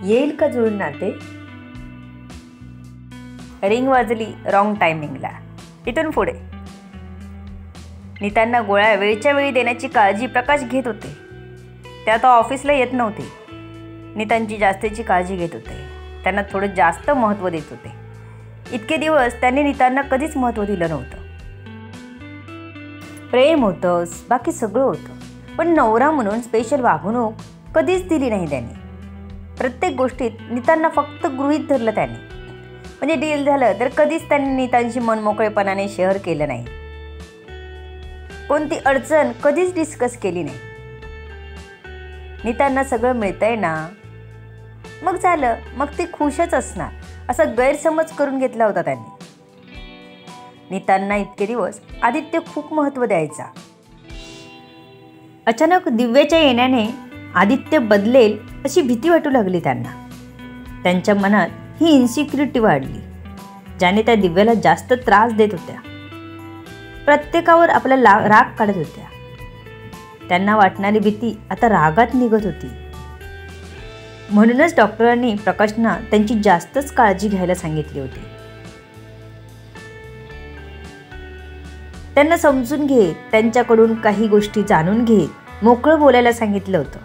येईल का जुळून नाते? रिंग वाजली रॉंग टायमिंगला. इथून पुढे नीतांना गोळ्या वेळच्या वेळी देण्याची काळजी प्रकाश घेत होते. ते आता ऑफिसला येत नव्हते. नीतांची जास्तीची काळजी घेत होते. त्यांना थोडं जास्त महत्त्व देत होते. इतके दिवस त्यांनी नीतांना कधीच महत्त्व दिलं नव्हतं. प्रेम होतं, बाकी सगळं होतं, पण नवरा म्हणून स्पेशल वागणूक कधीच दिली नाही त्यांनी. प्रत्येक गोष्टीत नीतांना फक्त गृहीत धरलं त्यांनी. म्हणजे डील झालं तर कधीच त्यांनी नीतांशी मनमोकळेपणाने शेअर केलं नाही. कोणती अडचण कधीच डिस्कस केली नाही. नीतांना सगळं मिळतंय ना, मग झालं, मग ती खुशच असणार असा गैरसमज करून घेतला होता त्यांनी. नीतांना इतके दिवस आदित्य खूप महत्त्व द्यायचा. अचानक दिव्याच्या येण्याने आदित्य बदलेल अशी भीती वाटू लागली त्यांना. त्यांच्या मनात ही इन्सिक्युरिटी वाढली, ज्याने त्या दिव्याला जास्त त्रास देत होत्या. प्रत्येकावर आपला राग काढत होत्या. त्यांना वाटणारी भीती आता रागात निघत होती. म्हणूनच डॉक्टरांनी प्रकाशना त्यांची जास्तच काळजी घ्यायला सांगितली होती. त्यांना समजून घेत, त्यांच्याकडून काही गोष्टी जाणून घेत मोकळं बोलायला सांगितलं होतं.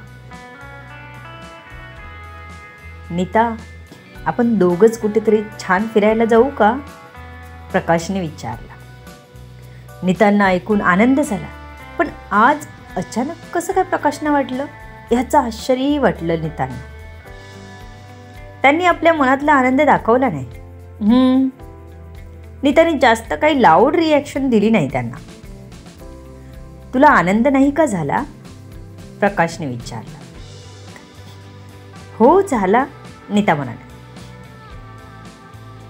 नीता, आपण दोघंच कुठेतरी छान फिरायला जाऊ का? प्रकाशने विचारला. नीतांना ऐकून आनंद झाला, पण आज अचानक कसं काय प्रकाशना वाटलं ह्याचं आश्चर्यही वाटलं नीतांना. त्यांनी आपल्या मनातला आनंद दाखवला नाही. नीताने जास्त काही लाऊड रिॲक्शन दिली नाही त्यांना. तुला आनंद नाही का झाला? प्रकाशने विचारलं. हो झाला, नीता म्हणाली.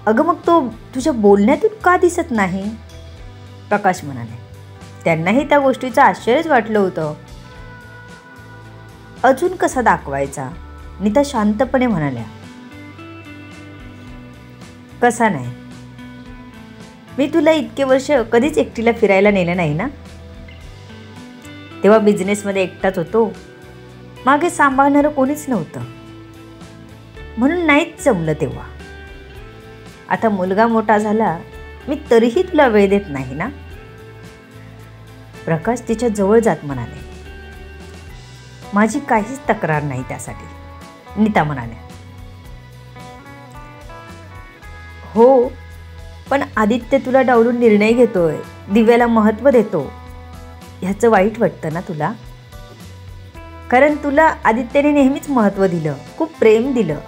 अगं मग तो तुझ्या बोलण्यातून का दिसत नाही? प्रकाश म्हणाले. त्यांनाही त्या गोष्टीचं आश्चर्यच वाटलं होतं. अजून कसा दाखवायचा? नीता शांतपणे म्हणाल्या. कसा नाही? मी तुला इतके वर्ष कधीच एकटीला फिरायला नेलं नाही ना. तेव्हा बिझनेसमध्ये एकटाच होतो. मागे सांभाळणारं कोणीच नव्हतं, म्हणून नाहीच जमलं तेव्हा. आता मुलगा मोठा झाला, मी तरीही तुला वेळ देत नाही ना. प्रकाश तिच्या जवळ जात म्हणाले. माझी काहीच तक्रार नाही त्यासाठी, नीता म्हणाल्या. हो, पण आदित्य तुला डावलून निर्णय घेतोय, दिव्याला महत्त्व देतो, ह्याचं वाईट वाटतं ना तुला? कारण तुला आदित्यने नेहमीच महत्त्व दिलं, खूप प्रेम दिलं.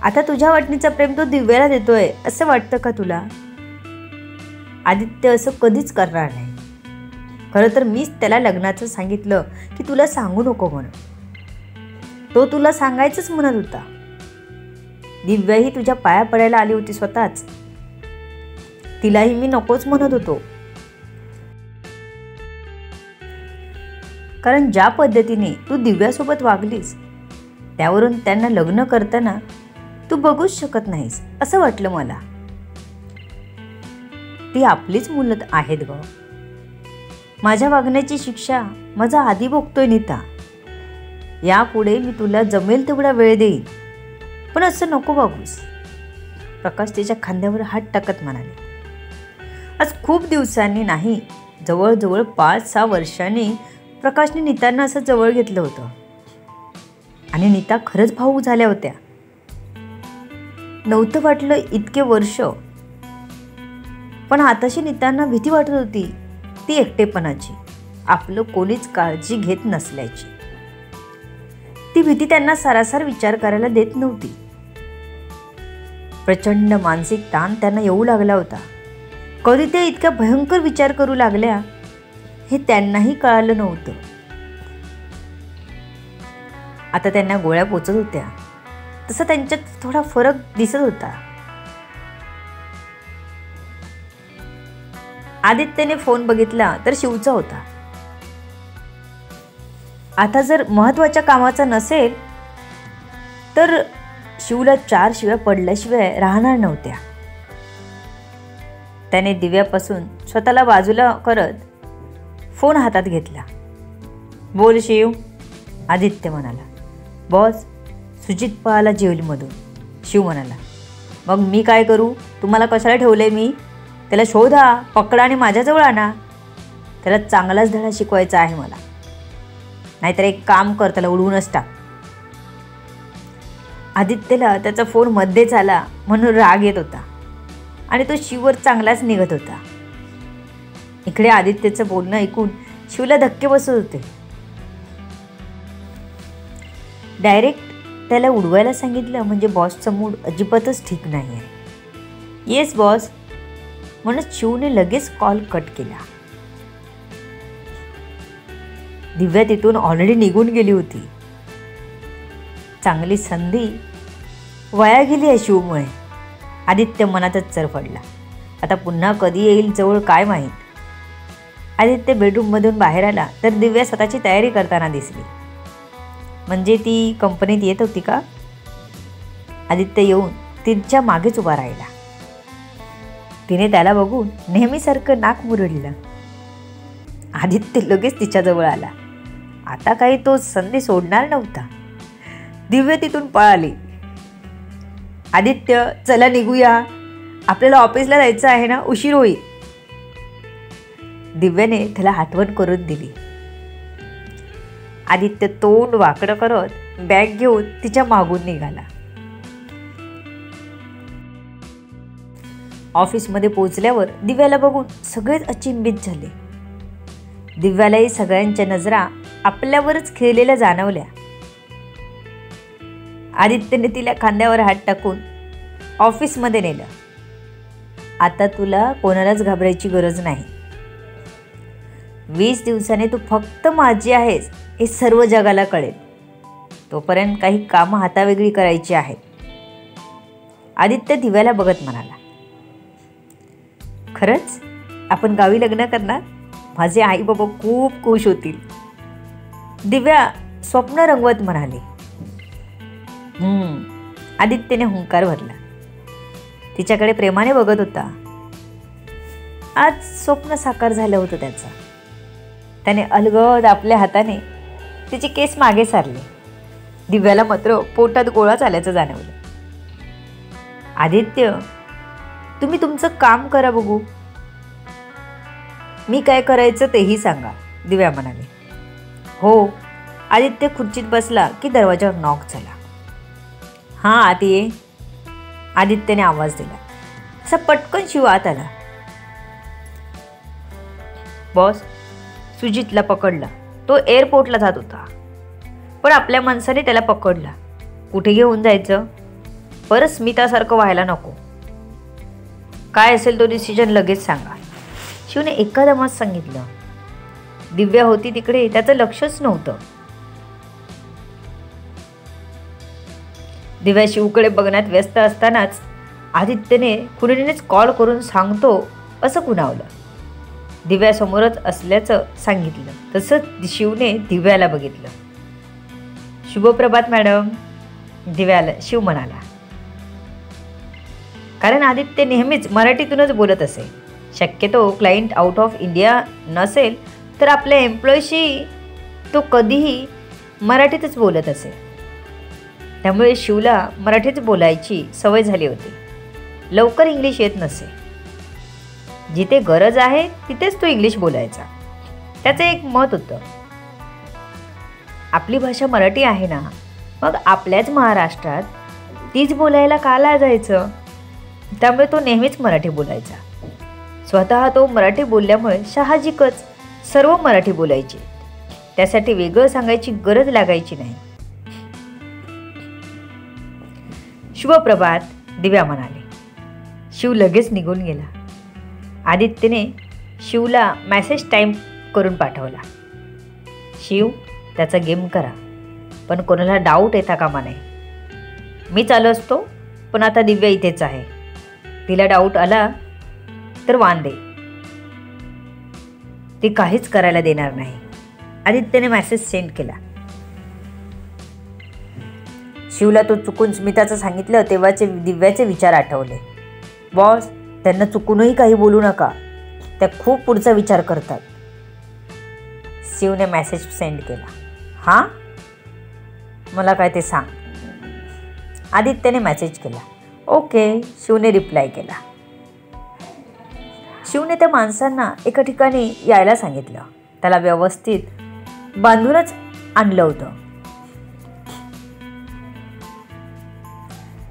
आता तुझ्या वाटणीचं प्रेम तो दिव्याला देतोय असं वाटतं का तुला? आदित्य असं कधीच करणार नाही. खरं तर मीच त्याला लग्नाचं सांगितलं की तुला सांगू नको म्हणून. तो तुला सांगायचंच म्हणत होता. दिव्याही तुझ्या पाया पडायला आली होती स्वतःच. तिलाही मी नकोच म्हणत होतो. कारण ज्या पद्धतीने तू दिव्यासोबत वागलीस त्यावरून त्यांना लग्न करताना तू बघूच शकत नाहीस असं वाटलं मला. ती आपलीच मुलं आहेत ग. माझ्या वागण्याची शिक्षा माझा आधी भोगतोय नीता. यापुढे मी तुला जमेल तेवढा वेळ देईन, पण असं नको वागूस. प्रकाश तिच्या खांद्यावर हात टाकत म्हणाले. आज खूप दिवसांनी नाही, जवळजवळ 5-6 वर्षांनी प्रकाशने नीतांना असं जवळ घेतलं होतं. आणि नीता खरंच भावूक झाल्या होत्या. नव्हतं वाटलं इतके वर्ष, पण आताशी नीतांना भीती वाटत होती, ती एकटेपणाची, आपलं कोणीच काळजी घेत नसल्याची. ती भीती त्यांना सारासार विचार करायला देत नव्हती. प्रचंड मानसिक ताण त्यांना येऊ लागला होता. कधी ते इतका भयंकर विचार करू लागल्या हे त्यांनाही कळालं नव्हतं. आता त्यांना गोळ्या पोचत होत्या, तसं त्यांच्यात थोडा फरक दिसत होता. आदित्यने फोन बघितला तर शिवचा होता. आता जर महत्त्वाच्या कामाचा नसेल तर शिवला 4 शिव्या पडल्याशिवाय राहणार नव्हत्या. त्याने दिव्यापासून स्वतःला बाजूला करत फोन हातात घेतला. बोल शिव, आदित्य म्हणाला. बॉस, सुजित पळाला जेवलीमधून. शिव म्हणाला, मग मी काय करू? तुम्हाला कशाला ठेवले मी? त्याला शोधा, पकडा आणि माझ्याजवळ आणा. त्याला चांगलाच धडा शिकवायचा आहे मला. नाहीतर एक काम कर, त्याला उडवूनच टाक. आदित्यला त्याचा फोन मध्येच आला म्हणून राग येत होता आणि तो शिववर चांगलाच निघत होता. इकडे आदित्यचं बोलणं ऐकून शिवला धक्के बसत होते. डायरेक्ट त्याला उडवायला सांगितलं म्हणजे बॉसचा मूड अजिबातच ठीक नाही आहे. येस बॉस म्हणून शिवने लगेच कॉल कट केला. दिव्या तिथून ऑलरेडी निघून गेली होती. चांगली संधी वाया गेली आहे शिवमुळे. आदित्य मनातच चरफडला. आता पुन्हा कधी येईल जवळ काय माहीत. आदित्य बेडरूममधून बाहेर आला तर दिव्या स्वतःची तयारी करताना दिसली. म्हणजे ती कंपनीत येत होती का? आदित्य येऊन तिच्या मागेच उभा राहिला. तिने त्याला बघून नेहमीसारखं नाक मुरडलं. आदित्य लगेच तिच्याजवळ आला. आता काही तो संधी सोडणार नव्हता. दिव्या तिथून पळाली. आदित्य चला निघूया, आपल्याला ऑफिसला जायचं आहे ना, उशीर होईल. दिव्याने त्याला आठवण करून दिली. आदित्य तोंड वाकडं करत बॅग घेऊन तिच्या मागून निघाला. ऑफिसमध्ये पोहोचल्यावर दिव्याला बघून सगळेच अचंबित झाले. दिव्यालाही सगळ्यांच्या नजरा आपल्यावरच खेळलेल्या जाणवल्या. आदित्यने तिला खांद्यावर हात टाकून ऑफिसमध्ये नेलं. आता तुला कोणालाच घाबरायची गरज नाही. 20 दिवसाने तू फक्त माझी आहेस हे सर्व जगाला कळेल. तोपर्यंत काही कामं हातावेगळी करायची आहेत. आदित्य दिव्याला बघत म्हणाला, खरंच आपण गावी लग्न करणार? माझे आई बाबा खूप खुश होतील. दिव्या स्वप्न रंगवत म्हणाली. आदित्यने हुंकार भरला. तिच्याकडे प्रेमाने बघत होता. आज स्वप्न साकार झालं होतं त्याचं. त्याने अलगद आपल्या हाताने तिचे केस मागे सारले. दिव्याला मात्र पोटात गोळाच आल्याचं जाणवलं. आदित्य, तुम्ही तुमचं काम करा बघू. मी काय करायचं तेही सांगा, दिव्या म्हणाले. हो. आदित्य खुर्चीत बसला की दरवाजावर नॉक झाला. हां आत ये, आदित्यने आवाज दिला. असा पटकन शिव आत आला. बॉस, सुजितला पकडला. तो एअरपोर्टला जात होता, पण आपल्या माणसाने त्याला पकडला. कुठे घेऊन जायचं? परत स्मितासारखं व्हायला नको. काय असेल तो डिसिजन लगेच सांगा, शिवने एकदमच सांगितलं. दिव्या होती तिकडे, त्याचं लक्षच नव्हतं. दिव्या शिवकडे बघण्यात व्यस्त असतानाच आदित्यने कुणीनेच कॉल करून सांगतो असं कुणावलं. दिव्यासमोरच असल्याचं सांगितलं. तसंच शिवने दिव्याला बघितलं. शुभप्रभात मॅडम, दिव्याला शिव म्हणाला. कारण आदित्य नेहमीच मराठीतूनच बोलत असे. शक्यतो क्लायंट आउट ऑफ इंडिया नसेल तर आपल्या एम्प्लॉईशी तो कधीही मराठीतच बोलत असे. त्यामुळे शिवला मराठीत बोलायची सवय झाली होती. लवकर इंग्लिश येत नसे. जिथे गरज आहे तिथेच तो इंग्लिश बोलायचा. त्याचं एक मत होतं, आपली भाषा मराठी आहे ना, मग आपल्याच महाराष्ट्रात तीच बोलायला का लाजायचं. त्यामुळे तो नेहमीच मराठी बोलायचा. स्वतः तो मराठी बोलल्यामुळे साहजिकच सर्व मराठी बोलायचे. त्यासाठी वेगळं सांगायची गरज लागायची नाही. शुभप्रभात, दिव्या म्हणाले. शिव लगेच निघून गेला. आदित्यने शिवला मेसेज टाईप करून पाठवला. शिव, त्याचा गेम करा, पण कोणाला डाऊट येता कामा नये. मी चालू असतो, पण आता दिव्या इथेच आहे. तिला डाऊट आला तर वांदे. ती काहीच करायला देणार नाही. आदित्यने मेसेज सेंड केला. शिवला तो चुकून स्मिताचं सांगितलं तेव्हाचे दिव्याचे विचार आठवले. बॉस, त्यांना चुकूनही काही बोलू नका, त्या खूप पुढचा विचार करतात. शिवने मेसेज सेंड केला. हां, मला काय ते सांग. आदित्यने मेसेज केला. ओके, शिवने रिप्लाय केला. शिवने त्या माणसांना एका ठिकाणी यायला सांगितलं. त्याला व्यवस्थित बांधूनच आणलं होतं.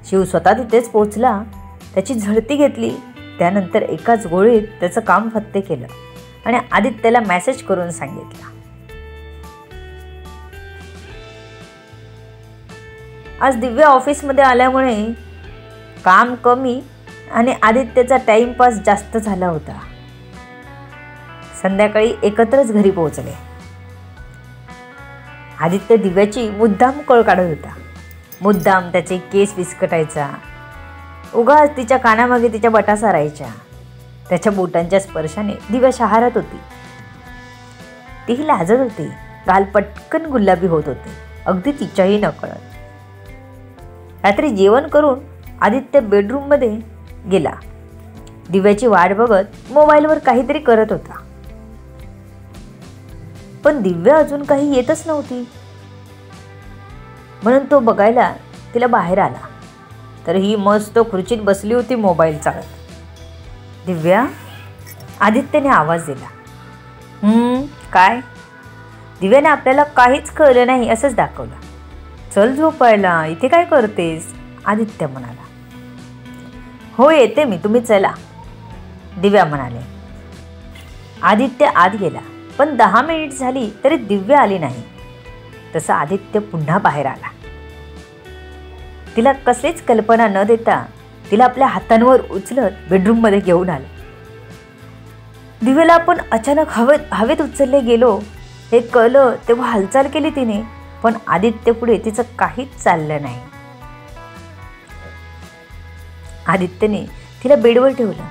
शिव स्वतः तिथेच पोचला. त्याची झडती घेतली. त्यानंतर एकाच गोळीत त्याचं काम फत्ते केलं आणि आदित्यला मेसेज करून सांगितलं. आज दिव्या ऑफिसमध्ये आल्यामुळे काम कमी आणि आदित्यचा टाइमपास जास्त झाला होता. संध्याकाळी एकत्रच घरी पोहोचले. आदित्य दिव्याची मुद्दाम कळ काढत होता. मुद्दाम त्याचे केस विस्कटायचा. उगाच तिच्या कानामागे तिच्या बटा सारायच्या. त्याच्या बोटांच्या स्पर्शाने दिव्या शहारत होती. तीही लाजत होती. गाल पटकन गुलाबी होत होते, अगदी तिच्याही नकळत. रात्री जेवण करून आदित्य बेडरूममध्ये गेला. दिव्याची वाट बघत मोबाईलवर काहीतरी करत होता. पण दिव्या अजून काही येतच नव्हती. म्हणून तो बघायला तिला बाहेर आला. तर ही मस्त खुर्चीत बसली होती मोबाईल चालत. दिव्या, आदित्यने आवाज दिला. काय? दिव्याने आपल्याला काहीच कळलं नाही असंच दाखवलं. चल झोपायला, इथे काय करतेस? आदित्य म्हणाला. हो येते मी, तुम्ही चला, दिव्या म्हणाले. आदित्य आत गेला. पण 10 मिनिट झाली तरी दिव्या आली नाही. तसा आदित्य पुन्हा बाहेर आला. तिला कसलीच कल्पना न देता तिला आपल्या हातांवर उचलत बेडरूममध्ये घेऊन आला. दिव्याला आपण अचानक हवेत उचलले गेलो हे कळलं तेव्हा हालचाल केली तिने. पण आदित्य पुढे तिचं काहीच चाललं नाही. आदित्यने तिला बेडवर ठेवलं.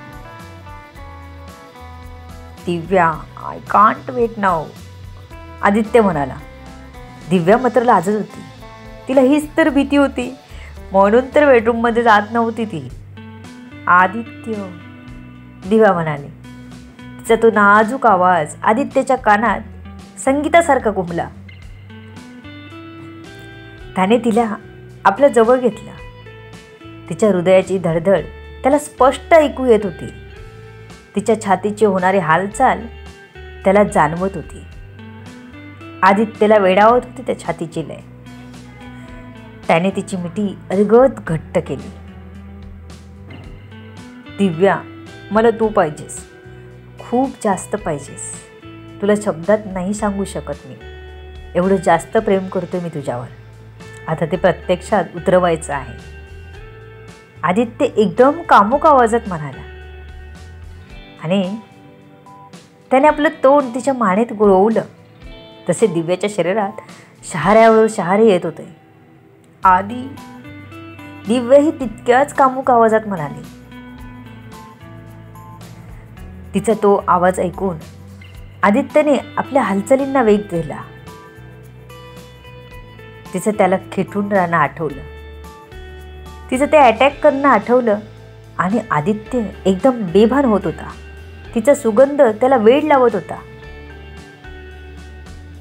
Divya, I can't wait now, Aditya म्हणाला. दिव्या मात्र लाजत होती. तिला हीच तर भीती होती, म्हणून तर बेडरूममध्ये जात नव्हती ती. आदित्य, दिव्या म्हणाली. तिचा तो नाजूक आवाज आदित्यच्या कानात संगीतासारखा घुमला. त्याने तिला आपल्या जवळ घेतलं. तिच्या हृदयाची धडधड त्याला स्पष्ट ऐकू येत होती. तिच्या छातीची होणारी हालचाल त्याला जाणवत होती. आदित्यला वेडावत होती त्या छातीची लय. त्याने तिची मिठी अलगद घट्ट केली. दिव्या, मला तू पाहिजेस, खूप जास्त पाहिजेस. तुला शब्दात नाही सांगू शकत मी. एवढं जास्त प्रेम करतोय मी तुझ्यावर. आता ते प्रत्यक्षात उतरवायचं आहे. आदित्य एकदम कामुक आवाजात म्हणाला आणि त्याने आपलं तोंड तिच्या मानेत गुळवलं. तसे दिव्याच्या शरीरात शहाऱ्यावर शहारे येत होते. आदी, दिव्याही तितक्याच कामुक आवाजात म्हणाली. तिचा तो आवाज ऐकून आदित्यने आपल्या हालचालींना वेग दिला. तिचं त्याला खेटून राहणं आठवलं. तिचं ते अटॅक करणं आठवलं आणि आदित्य एकदम बेभान होत होता. तिचा सुगंध त्याला वेड लावत होता.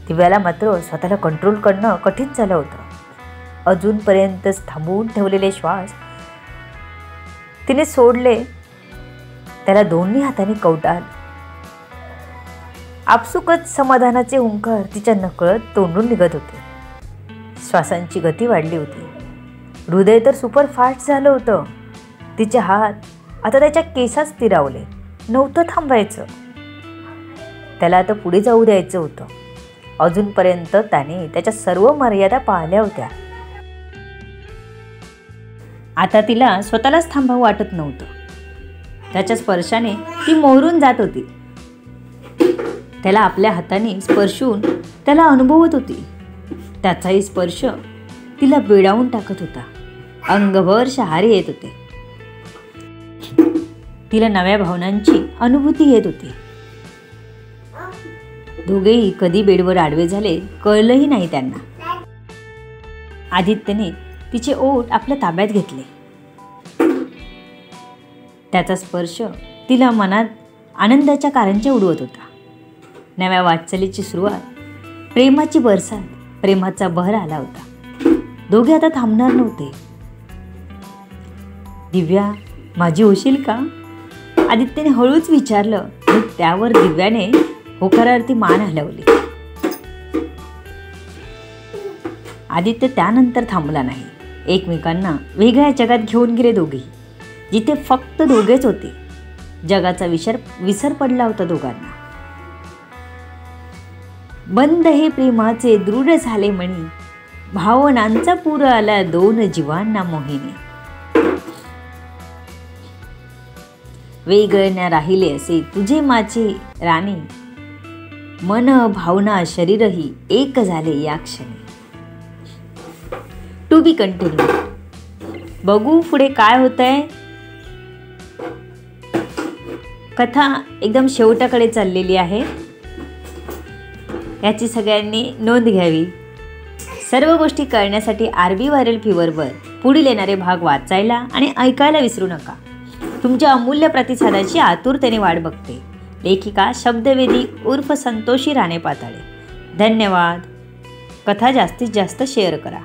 दिव्याला मात्र स्वतःला कंट्रोल करणं कठीण झालं होतं. अजूनपर्यंतच थांबवून ठेवलेले श्वास तिने सोडले. त्याला दोन्ही हाताने कवटाळलं. आपसुकच समाधानाचे हुंकार तिच्या नकळत तोंडून निघत होते. श्वासांची गती वाढली होती. हृदय तर सुपरफास्ट झालं होतं. तिचे हात आता त्याच्या केसात स्थिरावले. नव्हतं थांबायचं. त्याला आता पुढे जाऊ द्यायचं होतं. अजूनपर्यंत त्याने त्याच्या सर्व मर्यादा पाळल्या होत्या. आता तिला स्वतःलाच थांबावं वाटत नव्हतं. त्याच्या स्पर्शाने ती मोहरून जात होती. त्याला आपल्या हाताने स्पर्शून त्याला अनुभवत होती. त्याचाही स्पर्श तिला वेडावून टाकत होता. अंगभर शहारे येत होते. तिला नव्या भावनांची अनुभूती येत होती. दोघेही कधी बेडवर आडवे झाले कळलंही नाही त्यांना. आदित्यने तिचे ओठ आपल्या ताब्यात घेतले. त्याचा स्पर्श तिला मनात आनंदाच्या कारंज्या उडवत होता. नव्या वाटचालीची सुरुवात, प्रेमाची बरसात, प्रेमाचा बहर आला होता. दोघे आता थांबणार नव्हते. दिव्या, माझी होशील का? आदित्यने हळूच विचारलं आणि त्यावर दिव्याने होकारार्थी मान हलवली. आदित्य त्यानंतर थांबला नाही. एकमेकांना वेगळ्या जगात घेऊन गेले दोघेही, जिथे फक्त दोघेच होते. जगाचा विसर पडला होता दोघांना. बंद हे प्रेमाचे दृढ झाले मणी, भावनांचा पूर आला दोन जीवांना मोहिनी. वेगळे न राहिले असे तुझे माझे राणी, मन भावना शरीरही एक झाले या क्षणी. To be continue. बघू पुढे काय होतंय. कथा एकदम शेवटाकडे चाललेली आहे. याची सगळ्यांनी नोंद घ्यावी. सर्व गोष्टी कळण्यासाठी RB व्हायरल फीवरवर पुढील येणारे भाग वाचायला आणि ऐकायला विसरू नका. तुमच्या अमूल्य प्रतिसादाची आतुरतेने वाट बघते. लेखिका शब्दवेदी उर्फ संतोषी राणे पाताळे. धन्यवाद. कथा जास्तीत जास्त शेअर करा.